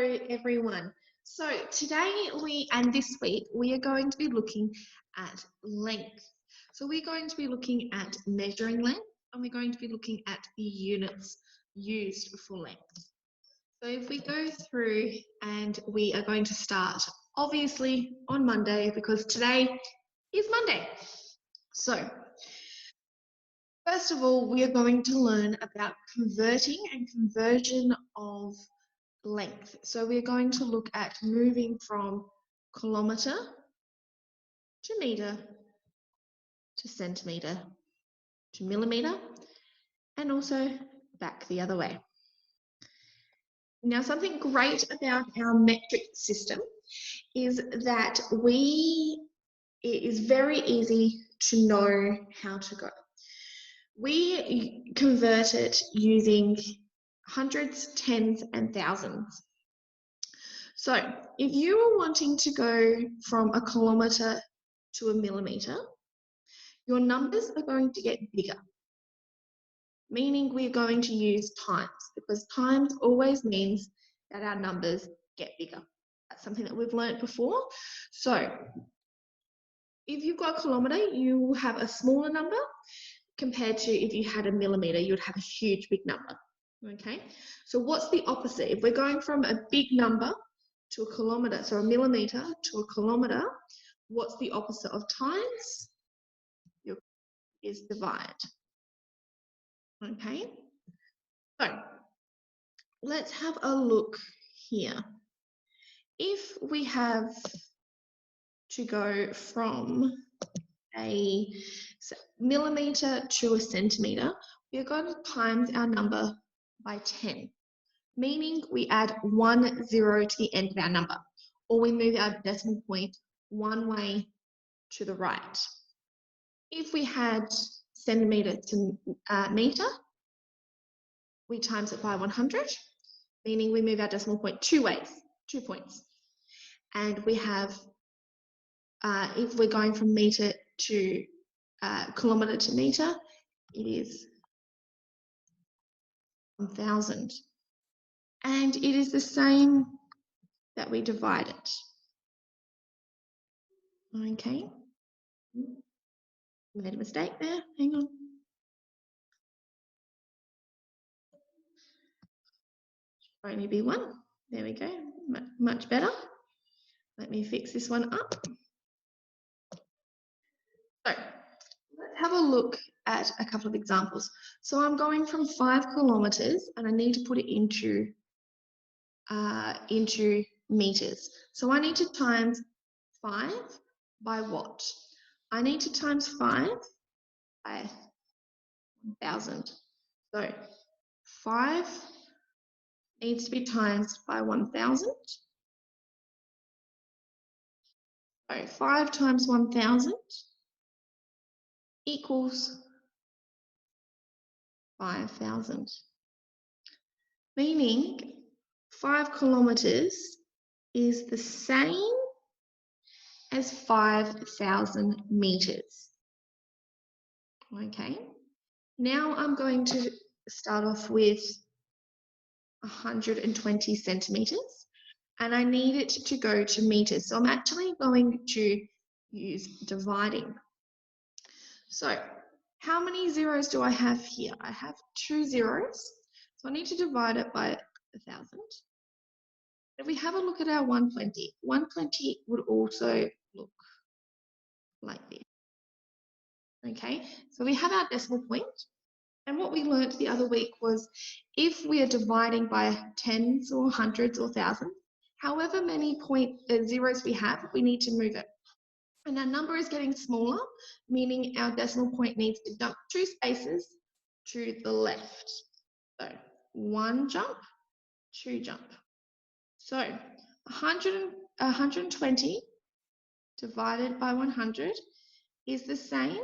everyone. So today and this week we are going to be looking at length. So we're going to be looking at measuring length and we're going to be looking at the units used for length. So if we go through and we are going to start obviously on Monday because today is Monday. So first of all, we are going to learn about converting and conversion of length. So we're going to look at moving from kilometre to metre to centimetre to millimetre and also back the other way. Now, something great about our metric system is that it is very easy to know how to go. We convert it using hundreds, tens, and thousands. So if you are wanting to go from a kilometre to a millimetre, your numbers are going to get bigger, meaning we're going to use times because times always means that our numbers get bigger. That's something that we've learnt before. So if you've got a kilometre, you will have a smaller number compared to if you had a millimetre, you'd have a huge big number. Okay, so what's the opposite? If we're going from a big number to a kilometre, so a millimetre to a kilometre, what's the opposite of times? Is divide. Okay, so let's have a look here. If we have to go from a millimetre to a centimetre, we're going to times our number by 10. Meaning we add 1 0 to the end of our number, or we move our decimal point one way to the right. If we had centimetre to metre, we times it by 100, meaning we move our decimal point 2 ways, 2 points. And we have, if we're going from metre to kilometre to metre, it is 1,000. And it is the same that we divide it. Okay. Made a mistake there. Hang on. Should only be 1. There we go. Much better. Let me fix this one up. So let's have a look at a couple of examples. So I'm going from 5 kilometres and I need to put it into meters. So I need to times 5 by what? I need to times 5 by 1,000. So 5 needs to be times by 1,000. So 5 times 1,000 equals 5,000. Meaning 5 kilometres is the same as 5,000 metres. Okay, now I'm going to start off with 120 centimetres and I need it to go to metres. So I'm actually going to use dividing. So how many zeros do I have here? I have 2 zeros. So I need to divide it by 1,000. If we have a look at our 120, 120 would also look like this. Okay, so we have our decimal point. And what we learnt the other week was if we are dividing by tens or hundreds or thousands, however many zeros we have, we need to move it. And our number is getting smaller, meaning our decimal point needs to dump 2 spaces to the left. So 1 jump, 2 jump. So 120 divided by 100 is the same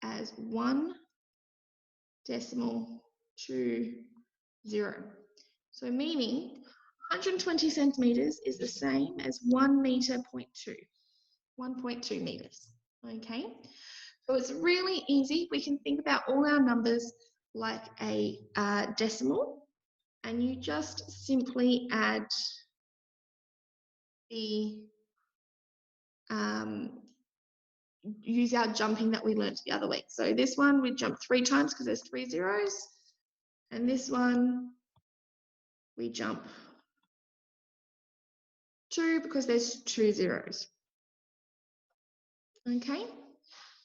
as 1.20. So meaning 120 centimetres is the same as 1 metre point 2, 1.2 metres. Okay, so it's really easy. We can think about all our numbers like a decimal, and you just simply add the use our jumping that we learned the other week. So this one we jump 3 times because there's 3 zeros, and this one we jump 2 because there's 2 zeros. Okay,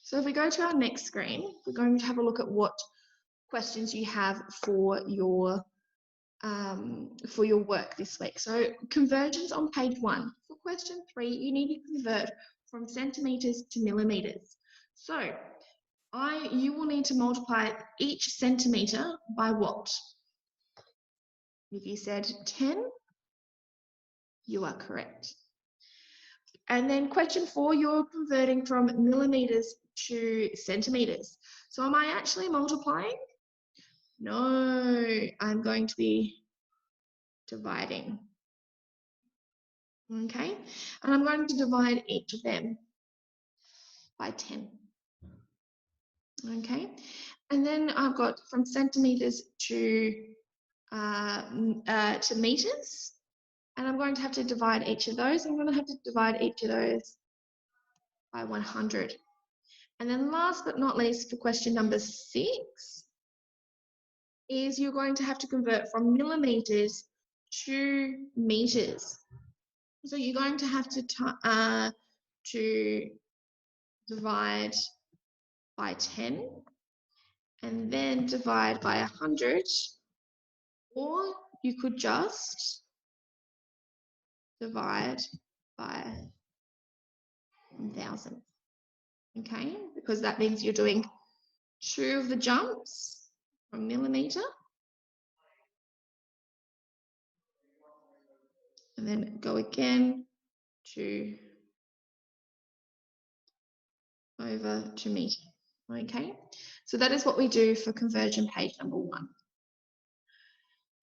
so if we go to our next screen, we're going to have a look at what questions you have for your work this week. So convergence on page 1. For question 3, you need to convert from centimetres to millimetres. So you will need to multiply each centimetre by what? If you said 10, you are correct. And then question 4, you're converting from millimetres to centimetres. So am I actually multiplying? No, I'm going to be dividing. Okay, and I'm going to divide each of them by 10. Okay, and then I've got from centimetres to meters, and I'm going to have to divide each of those. I'm going to have to divide each of those by 100. And then last but not least, for question number 6, is you're going to have to convert from millimeters to meters. So you're going to have to divide by 10 and then divide by 100, or you could just divide by 1,000. Okay, because that means you're doing 2 of the jumps from millimeter and then go again to over to meter. Okay, so that is what we do for conversion page number 1.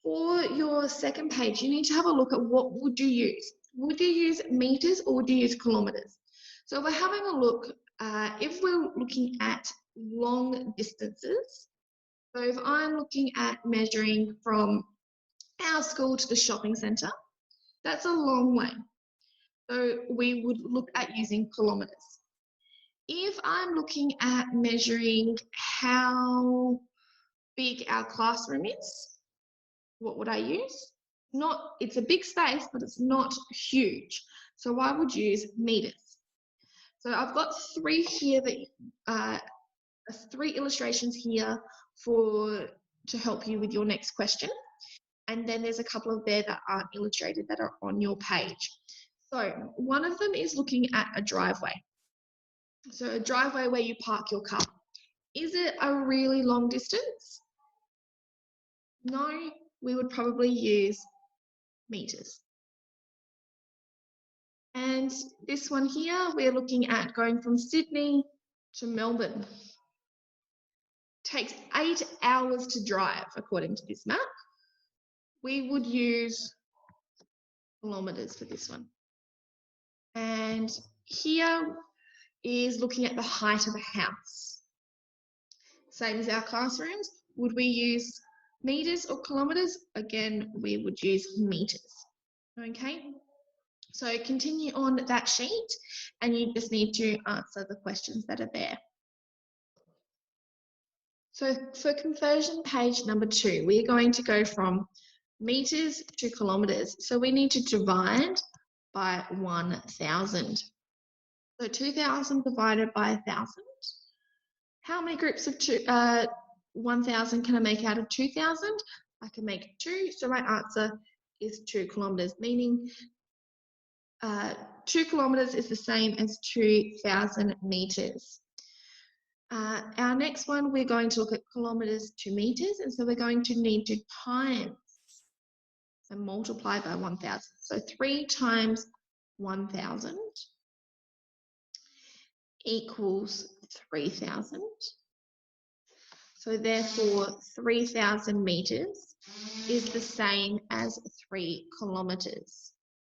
For your second page, you need to have a look at what would you use. Would you use meters or would you use kilometers? So we're having a look, if we're looking at long distances, so if I'm looking at measuring from our school to the shopping centre, that's a long way. So we would look at using kilometers. If I'm looking at measuring how big our classroom is, what would I use? It's a big space, but it's not huge. So I would use meters. So I've got 3 here that 3 illustrations here to help you with your next question. And then there's a couple of there that aren't illustrated that are on your page. So one of them is looking at a driveway. So a driveway where you park your car. Is it a really long distance? No, we would probably use meters. And this one here, we're looking at going from Sydney to Melbourne. Takes 8 hours to drive, according to this map. We would use kilometers for this one. And here is looking at the height of a house. Same as our classrooms. Would we use meters or kilometers? Again, we would use meters. Okay, so continue on that sheet and you just need to answer the questions that are there. So for conversion page number 2, we're going to go from meters to kilometers. So we need to divide by 1,000. So 2,000 divided by 1,000. How many groups of 1,000 can I make out of 2,000? I can make 2, so my answer is 2 kilometers, meaning 2 kilometers is the same as 2,000 meters. Our next one, we're going to look at kilometers to meters, and so we're going to need to times and multiply by 1,000. So 3 times 1,000 equals 3,000. So therefore 3,000 meters is the same as 3 kilometers.